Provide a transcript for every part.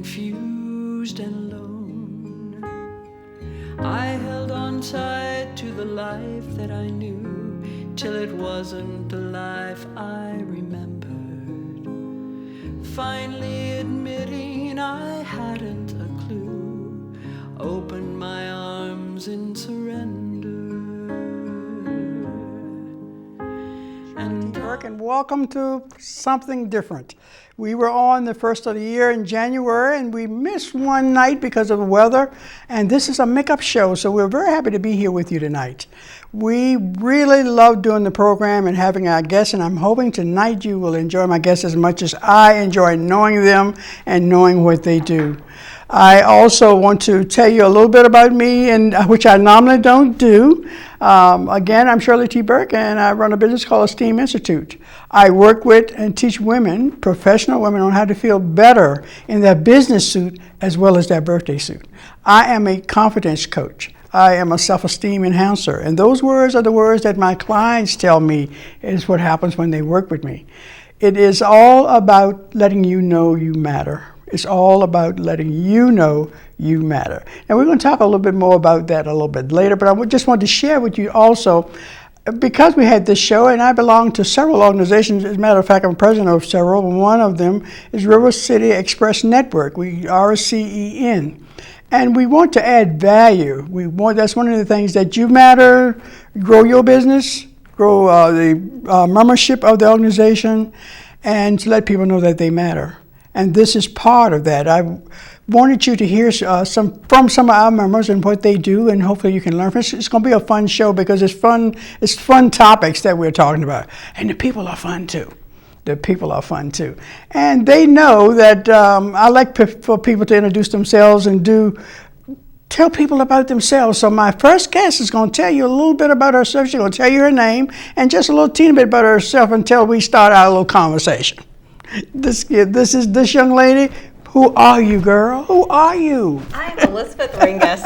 confused and alone. I held on tight to the life that I knew, till it wasn't the life I remembered. Finally admitting I hadn't a clue, opened my arms in surrender. Burke, and welcome to Something Different. We were on the first of the year in January, and we missed one night because of the weather, and this is a makeup show, so we're very happy to be here with you tonight. We really love doing the program and having our guests, and I'm hoping tonight you will enjoy my guests as much as I enjoy knowing them and knowing what they do. I also want to tell you a little bit about me, and which I normally don't do. Again, I'm Shirley Burke, and I run a business called Esteem Institute. I work with and teach women, professional women, on how to feel better in their business suit as well as their birthday suit. I am a confidence coach. I am a self-esteem enhancer, and those words are the words that my clients tell me is what happens when they work with me. It is all about letting you know you matter. It's all about letting you know you matter. And we're going to talk a little bit more about that a little bit later, but I just wanted to share with you also, because we had this show, and I belong to several organizations. As a matter of fact, I'm president of several. One of them is River City Express Network. We are a CEN. And we want to add value. That's one of the things that you matter, grow your business, grow the membership of the organization, and to let people know that they matter. And this is part of that. I wanted you to hear from some of our members and what they do, and hopefully you can learn from it. It's going to be a fun show because it's fun topics that we're talking about. And the people are fun too. And they know that I like for people to introduce themselves and tell people about themselves. So my first guest is going to tell you a little bit about herself. She's going to tell you her name and just a little teeny bit about herself until we start our little conversation. This young lady. Who are you, girl? Who are you? I'm Elizabeth Ringas.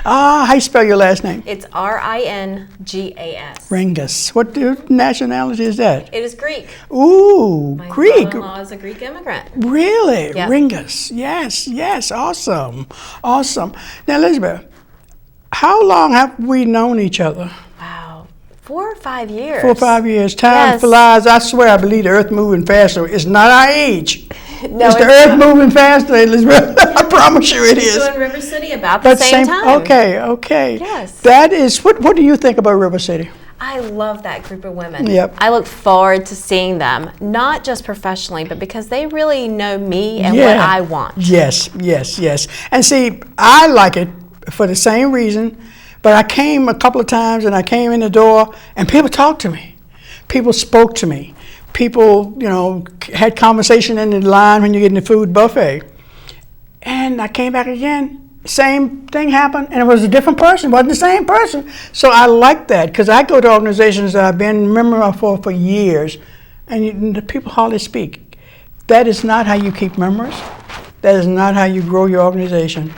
How you spell your last name? It's Ringas. Ringas. What nationality is that? It is Greek. Ooh, My Greek. My father-in-law is a Greek immigrant. Really? Yeah. Ringas. Yes. Awesome. Now, Elizabeth, how long have we known each other? Wow. 4 or 5 years. 4 or 5 years. Time flies. I swear, I believe the earth moving faster. It's not our age. No, it's the earth moving faster, Elizabeth. I promise you it is. So in River City about the same time. Okay. Yes. That is, what do you think about River City? I love that group of women. Yep. I look forward to seeing them, not just professionally, but because they really know me and what I want. Yes. And see, I like it for the same reason, but I came a couple of times and I came in the door and people talked to me. People spoke to me. People, had conversation in the line when you're getting the food buffet. And I came back again, same thing happened, and it was a different person, wasn't the same person. So I like that, because I go to organizations that I've been a member of for years, and the people hardly speak. That is not how you keep members. That is not how you grow your organization.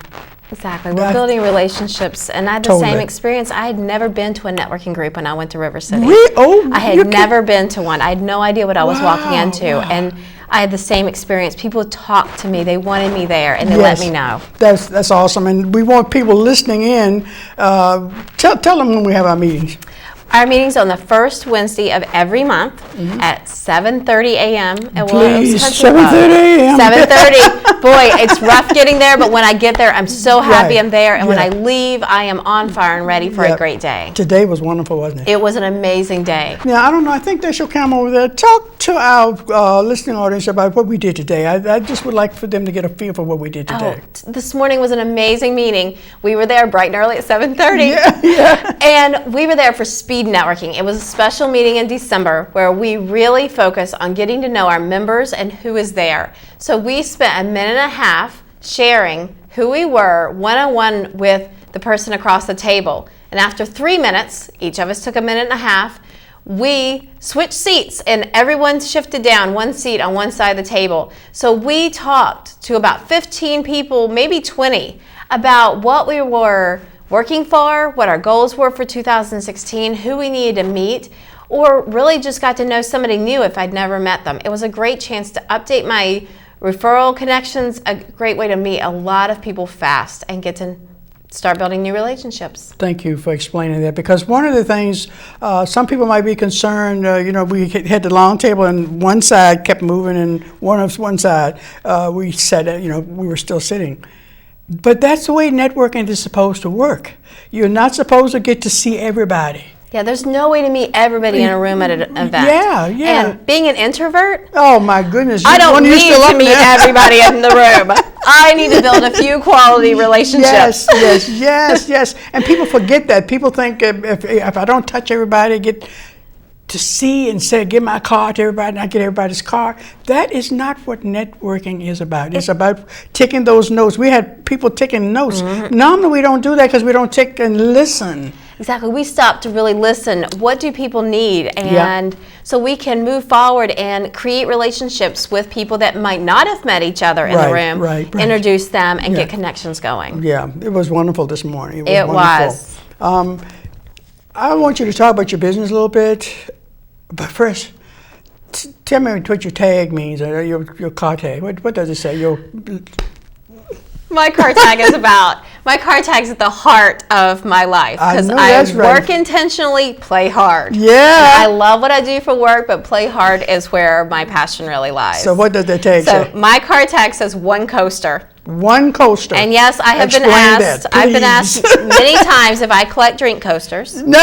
Exactly. We're building relationships, and I had the same experience. I had never been to a networking group when I went to River City. Really? Oh, I had never been to one. I had no idea what I was walking into, and I had the same experience. People talked to me. They wanted me there, and they let me know. That's awesome, and we want people listening in. Tell them when we have our meetings. Our meeting's on the first Wednesday of every month at 7:30 a.m. Please, 7:30 a.m. 7:30. Boy, it's rough getting there, but when I get there, I'm so happy I'm there. And when I leave, I am on fire and ready for a great day. Today was wonderful, wasn't it? It was an amazing day. Now, I don't know. I think there's your camera over there. Talk to our listening audience about what we did today. I just would like for them to get a feel for what we did today. This morning was an amazing meeting. We were there bright and early at 7:30. Yeah. And we were there for speed networking. It was a special meeting in December where we really focused on getting to know our members and who is there. So we spent a minute and a half sharing who we were one-on-one with the person across the table. And after 3 minutes, each of us took a minute and a half, we switched seats and everyone shifted down one seat on one side of the table. So we talked to about 15 people, maybe 20, about what we were working for, what our goals were for 2016, who we needed to meet, or really just got to know somebody new if I'd never met them. It was a great chance to update my referral connections, a great way to meet a lot of people fast and get to start building new relationships. Thank you for explaining that, because one of the things, some people might be concerned, we had the long table and one side kept moving and one side we sat, we were still sitting. But that's the way networking is supposed to work. You're not supposed to get to see everybody. Yeah, there's no way to meet everybody in a room at an event. Yeah. And being an introvert, oh my goodness, I don't need to meet everybody in the room. I need to build a few quality relationships. Yes. And people forget that. People think if I don't touch everybody, get to see and say, give my card to everybody, and I get everybody's card. That is not what networking is about. It's about taking those notes. We had people taking notes. Normally we don't do that because we don't take and listen. Exactly. We stop to really listen. What do people need? And so we can move forward and create relationships with people that might not have met each other in the room, introduce them, and get connections going. Yeah, it was wonderful this morning. It was. I want you to talk about your business a little bit, but first, tell me what your tag means, or your car tag. What does it say? My car tag is at the heart of my life, because I work intentionally, play hard. Yeah. And I love what I do for work, but play hard is where my passion really lies. So what does the tag say? So my car tag says one coaster. One coaster. And yes, I have been asked. I've been asked many times if I collect drink coasters. No,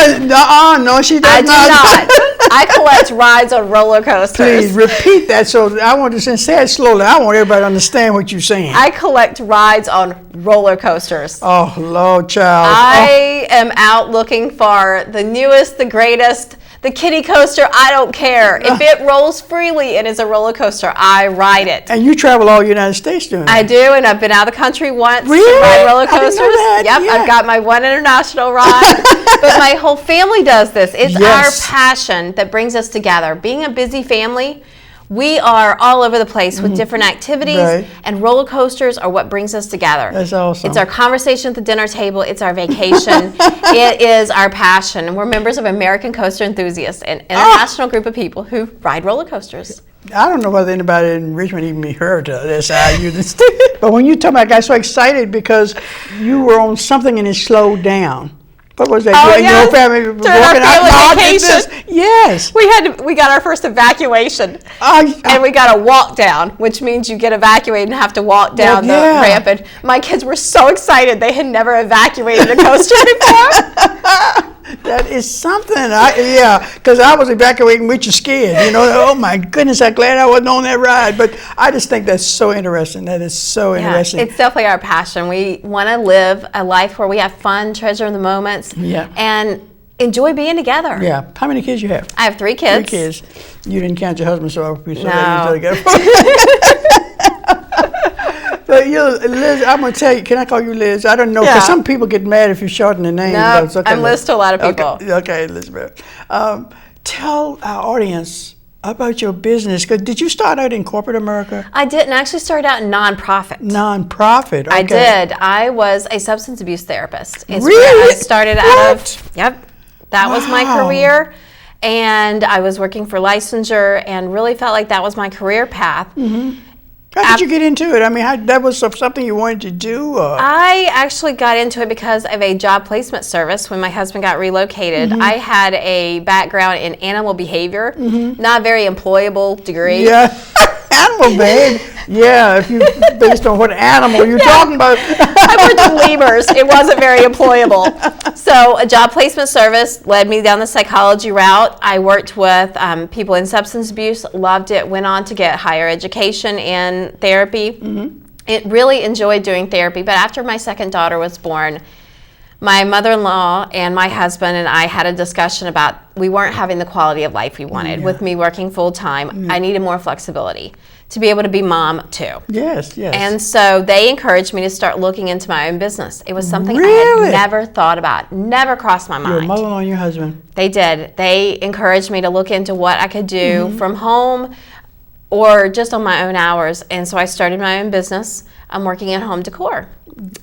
she does I do not. I collect rides on roller coasters. Please repeat that. So I want to say it slowly. I want everybody to understand what you're saying. I collect rides on roller coasters. Oh, Lord, child. I am out looking for the newest, the greatest. The kiddie coaster, I don't care. If it rolls freely and is a roller coaster, I ride it. And you travel all the United States doing that? I do, and I've been out of the country once really? to ride roller coasters. I didn't know that. Yep, Yeah. I've got my one international ride. But my whole family does this. It's our passion that brings us together. Being a busy family, we are all over the place with different activities, and roller coasters are what brings us together. That's awesome. It's our conversation at the dinner table. It's our vacation. It is our passion. And we're members of American Coaster Enthusiasts, an international group of people who ride roller coasters. I don't know whether anybody in Richmond even heard of this. But when you told me, I got so excited because you were on something and it slowed down. What was that? Oh, Your family during our family vacation. Yes. We got our first evacuation, and we got a walk down, which means you get evacuated and have to walk down the ramp. And my kids were so excited; they had never evacuated a coaster before. That is something. Because I was evacuating with you scared. Oh my goodness, I'm glad I wasn't on that ride. But I just think that's so interesting. That is so interesting. It's definitely our passion. We want to live a life where we have fun, treasure the moments, and enjoy being together. Yeah. How many kids you have? I have 3 kids. 3 kids. You didn't count your husband, so I'll be so But Liz, I'm going to tell you, can I call you Liz? I don't know, because some people get mad if you shorten the name. No, I'm Liz to a lot of people. Okay, Elizabeth. Tell our audience about your business. Did you start out in corporate America? I didn't. I actually started out in nonprofit. Nonprofit, okay. I did. I was a substance abuse therapist. Really? I started out of, that was my career. And I was working for licensure and really felt like that was my career path. How did you get into it? I mean, that was something you wanted to do? I actually got into it because of a job placement service when my husband got relocated. I had a background in animal behavior, not a very employable degree. Yeah, animal behavior. Yeah, if you based on what animal you're talking about. I worked with lemurs. It wasn't very employable. So a job placement service led me down the psychology route. I worked with people in substance abuse, loved it, went on to get higher education in therapy. It really enjoyed doing therapy, but after my second daughter was born, my mother-in-law and my husband and I had a discussion about we weren't having the quality of life we wanted. With me working full-time, I needed more flexibility to be able to be mom too. Yes. And so they encouraged me to start looking into my own business. It was something I had never thought about, never crossed my mind. Your mother-in-law and your husband. They did. They encouraged me to look into what I could do from home or just on my own hours. And so I started my own business. I'm working in home decor.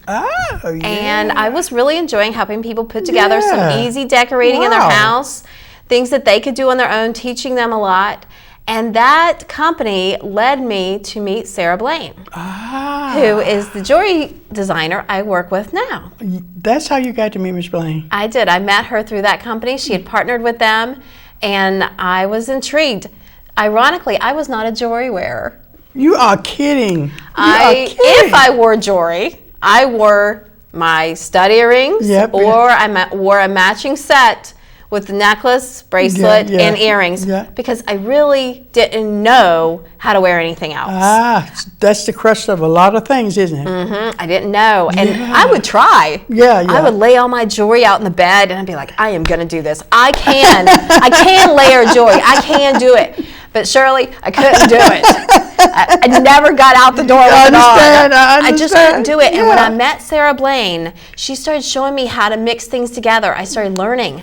And I was really enjoying helping people put together some easy decorating in their house, things that they could do on their own, teaching them a lot. And that company led me to meet Sarah Blaine, who is the jewelry designer I work with now. That's how you got to meet Miss Blaine. I did. I met her through that company. She had partnered with them, and I was intrigued. Ironically, I was not a jewelry wearer. You are kidding. If I wore jewelry, I wore my stud earrings, or I wore a matching set with the necklace, bracelet, and earrings, because I really didn't know how to wear anything else. That's the crux of a lot of things, isn't it? I didn't know, and I would try. I would lay all my jewelry out in the bed, and I'd be like, I am gonna do this. I can layer jewelry. I can do it. But Shirley, I couldn't do it. I never got out the door with it on. I just couldn't do it. And when I met Sarah Blaine, she started showing me how to mix things together. I started learning.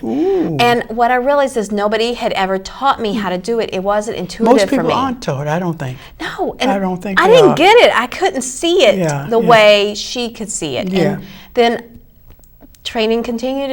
And what I realized is nobody had ever taught me how to do it. It wasn't intuitive for me. Most people aren't taught, I don't think. No, and I don't think I didn't get it. I couldn't see it the way she could see it. And then training continued,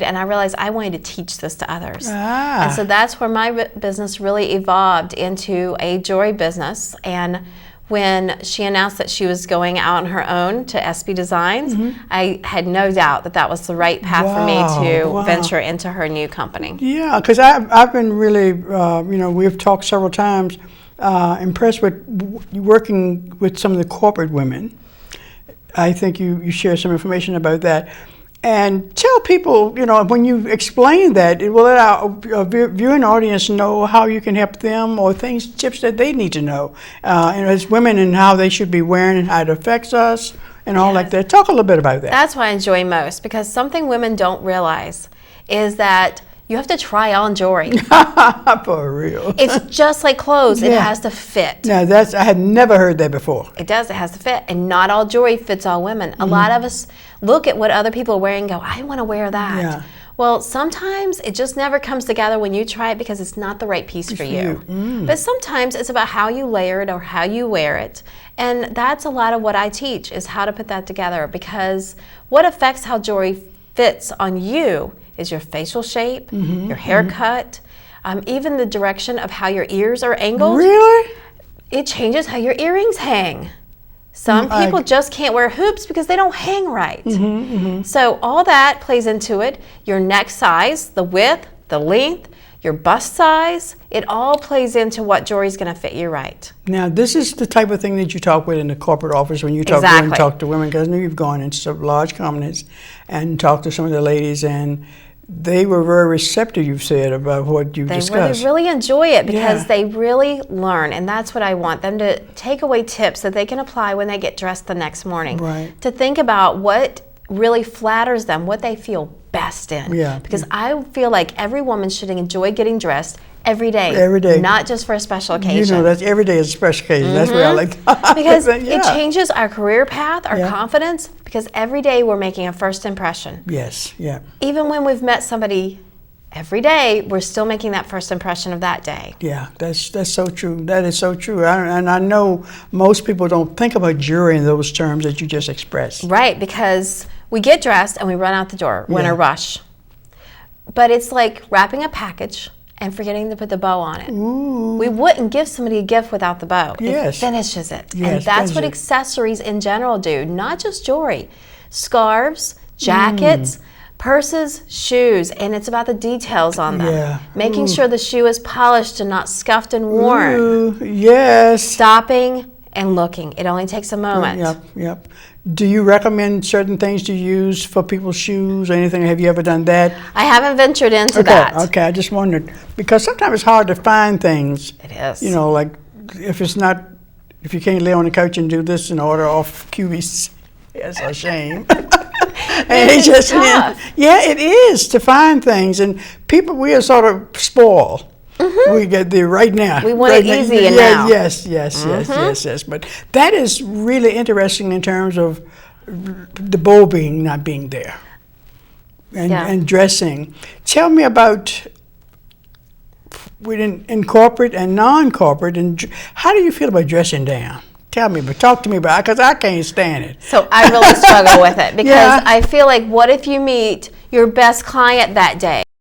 and I realized I wanted to teach this to others. And so that's where my business really evolved into a jewelry business. And when she announced that she was going out on her own to SB Designs, I had no doubt that that was the right path for me to venture into her new company. Yeah, because I've been really, we've talked several times, impressed with working with some of the corporate women. I think you share some information about that. And tell people, when you explain that, it will let our viewing audience know how you can help them, or tips that they need to know, as women, and how they should be wearing and how it affects us and all like that. Talk a little bit about that. That's what I enjoy most, because something women don't realize is that you have to try on jewelry. For real. It's just like clothes. It has to fit. Now I had never heard that before. It does. It has to fit. And not all jewelry fits all women. A lot of us look at what other people are wearing and go, I want to wear that. Well, sometimes it just never comes together when you try it, because it's not the right piece for you. But sometimes it's about how you layer it or how you wear it. And that's a lot of what I teach, is how to put that together, because what affects how jewelry fits on you is your facial shape, your haircut, even the direction of how your ears are angled. Really? It changes how your earrings hang. Some people just can't wear hoops because they don't hang right. So all that plays into it. Your neck size, the width, the length, your bust size, it all plays into what jewelry is going to fit you right. Now, this is the type of thing that you talk with in the corporate office when you talk to women, because I know you've gone into some large companies and talked to some of the ladies, and they were very receptive, you've said, about what you discussed. They really enjoy it, because they really learn, and that's what I want them to take away tips that they can apply when they get dressed the next morning. To think about what really flatters them, what they feel best in. Because I feel like every woman should enjoy getting dressed every day. Every day. Not just for a special occasion. That's every day is a special occasion. That's what I like. Because it changes our career path, our confidence, because every day we're making a first impression. Even when we've met somebody every day, we're still making that first impression of that day. That's so true. That is so true. And I know most people don't think about jewelry in those terms that you just expressed. Right, because we get dressed and we run out the door. We're in a rush. But it's like wrapping a package and forgetting to put the bow on it. We wouldn't give somebody a gift without the bow. It finishes it. And that's what accessories in general do, not just jewelry. Scarves, jackets, purses, shoes, and it's about the details on them. Making sure the shoe is polished and not scuffed and worn. Stopping and looking. It only takes a moment. Do you recommend certain things to use for people's shoes or anything? Have you ever done that? I haven't ventured into that. Okay, I just wondered, because sometimes it's hard to find things. It is. Like if you can't lay on the couch and do this and order off QVC, it's a shame. And it just tough. It is to find things, and people, we are sort of spoiled. We get there right now. We want it easy and now. Yes. But that is really interesting in terms of the bow not being there, and dressing. Tell me about in corporate and non-corporate, and how do you feel about dressing down? Talk to me about it, because I can't stand it. So I really struggle with it, because I feel like, what if you meet your best client that day?